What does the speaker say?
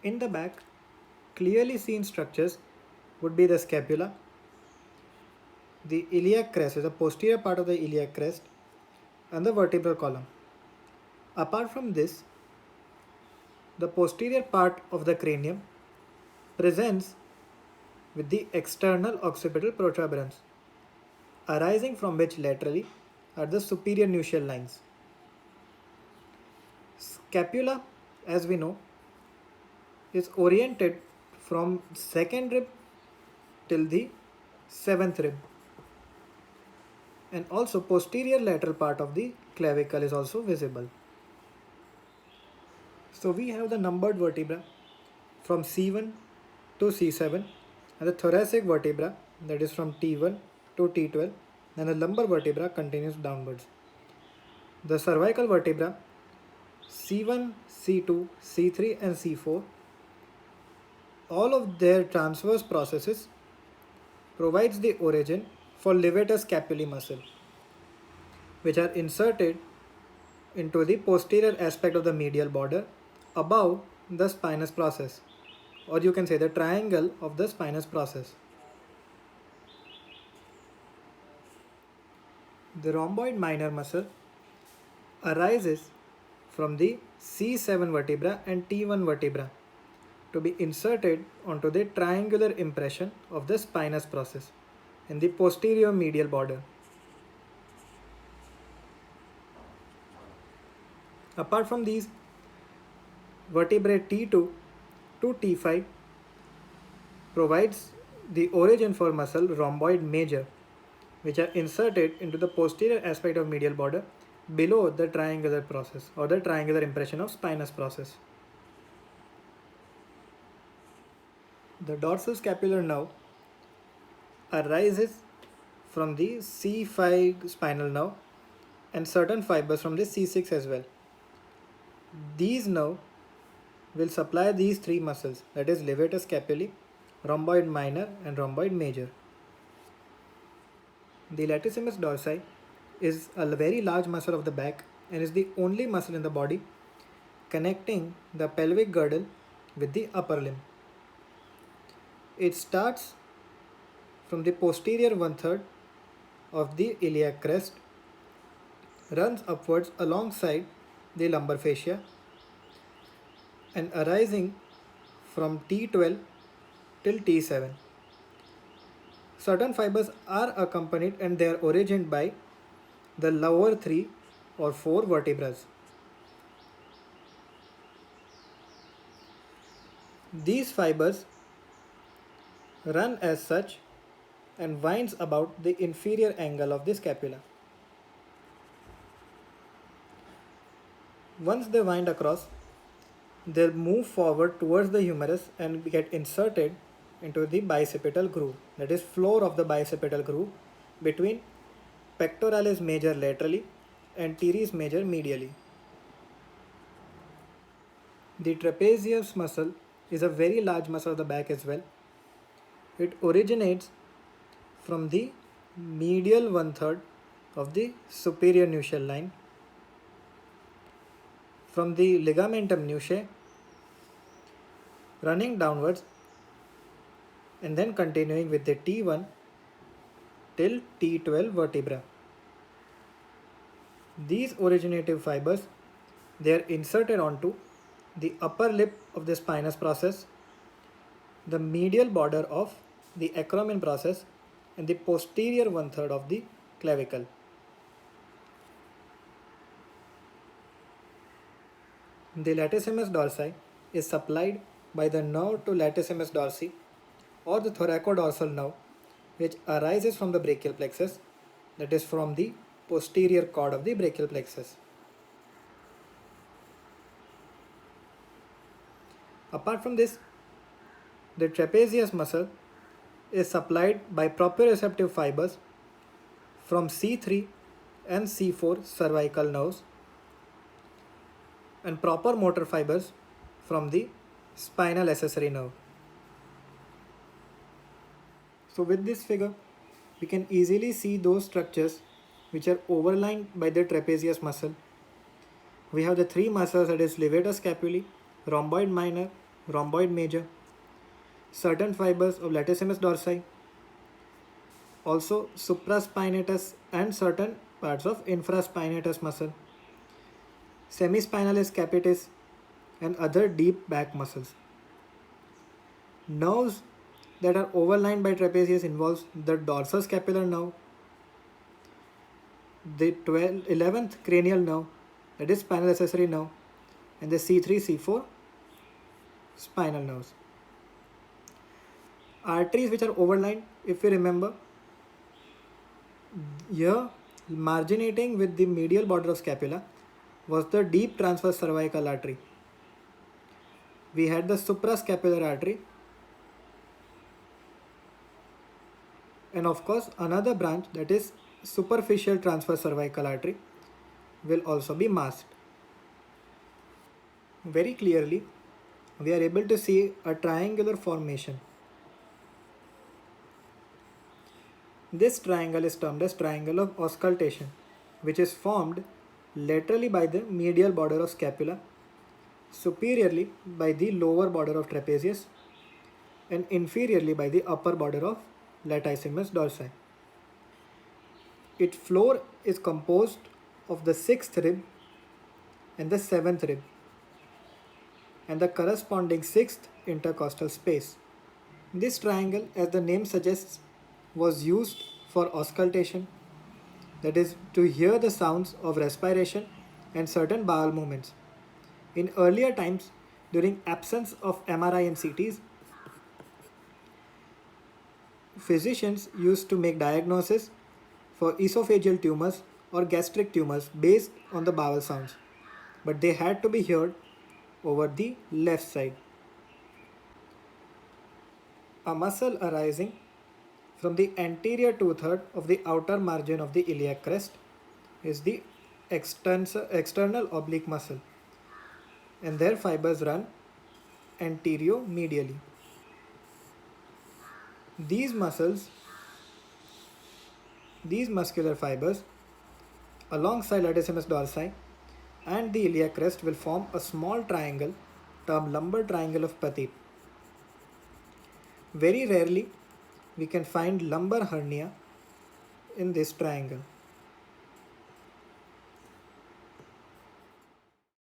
In the back, clearly seen structures would be the scapula, the iliac crest, is the posterior part of the iliac crest, and the vertebral column. Apart from this, the posterior part of the cranium presents with the external occipital protuberance, arising from which laterally are the superior nuchal lines. Scapula, as we know, is oriented from second rib till the seventh rib, and also posterior lateral part of the clavicle is also visible. So we have the numbered vertebra from C1 to C7, and the thoracic vertebra, that is from T1 to T12, and the lumbar vertebra continues downwards. The cervical vertebra C1, C2, C3 and C4, all of their transverse processes provides the origin for levator scapulae muscle, which are inserted into the posterior aspect of the medial border above the spinous process, or you can say the triangle of the spinous process. The rhomboid minor muscle arises from the C7 vertebra and T1 vertebra to be inserted onto the triangular impression of the spinous process in the posterior medial border. Apart from these, vertebrae T2 to T5 provides the origin for muscle rhomboid major, which are inserted into the posterior aspect of medial border below the triangular process or the triangular impression of spinous process. The dorsal scapular nerve arises from the C5 spinal nerve and certain fibers from the C6 as well. These nerve will supply these three muscles, that is levator scapulae, rhomboid minor and rhomboid major. The latissimus dorsi is a very large muscle of the back and is the only muscle in the body connecting the pelvic girdle with the upper limb. It starts from the posterior one-third of the iliac crest, runs upwards alongside the lumbar fascia, and arising from T12 till T7. Certain fibers are accompanied and they are origined by the lower 3 or 4 vertebrae. These fibers run as such and winds about the inferior angle of the scapula. Once they wind across, they'll move forward towards the humerus and get inserted into the bicipital groove, that is floor of the bicipital groove between pectoralis major laterally and teres major medially. The trapezius muscle is a very large muscle of the back as well. It originates from the medial one-third of the superior nuchal line, from the ligamentum nuchae, running downwards and then continuing with the T1 till T12 vertebra. These originative fibers, they are inserted onto the upper lip of the spinous process, the medial border of the acromion process, and the posterior one-third of the clavicle. The latissimus dorsi is supplied by the nerve to latissimus dorsi or the thoracodorsal nerve, which arises from the brachial plexus, that is from the posterior cord of the brachial plexus. Apart from this, the trapezius muscle is supplied by proprioceptive fibers from C3 and C4 cervical nerves and proper motor fibers from the spinal accessory nerve. So with this figure, we can easily see those structures which are overlined by the trapezius muscle. We have the three muscles, that is levator scapulae, rhomboid minor, rhomboid major, certain fibers of latissimus dorsi, also supraspinatus and certain parts of infraspinatus muscle, semispinalis capitis, and other deep back muscles. Nerves that are overlined by trapezius involves the dorsoscapular nerve, the 11th cranial nerve, that is spinal accessory nerve, and the C3, C4 spinal nerves. Arteries which are overlined, if you remember, here marginating with the medial border of scapula was the deep transverse cervical artery. We had the suprascapular artery, and of course another branch, that is superficial transverse cervical artery, will also be masked. Very clearly we are able to see a triangular formation. This triangle is termed as triangle of auscultation, which is formed laterally by the medial border of scapula, superiorly by the lower border of trapezius, and inferiorly by the upper border of latissimus dorsi. Its floor is composed of the 6th rib and the 7th rib and the corresponding 6th intercostal space. This triangle, as the name suggests, was used for auscultation, that is, to hear the sounds of respiration and certain bowel movements. In earlier times, during absence of MRI and CTs, physicians used to make diagnosis for esophageal tumors or gastric tumors based on the bowel sounds, but they had to be heard over the left side. A muscle arising from the anterior two-thirds of the outer margin of the iliac crest is the external oblique muscle, and their fibers run anterior-medially. These muscular fibers alongside latissimus dorsi and the iliac crest will form a small triangle termed lumbar triangle of Patit. Very rarely we can find lumbar hernia in this triangle.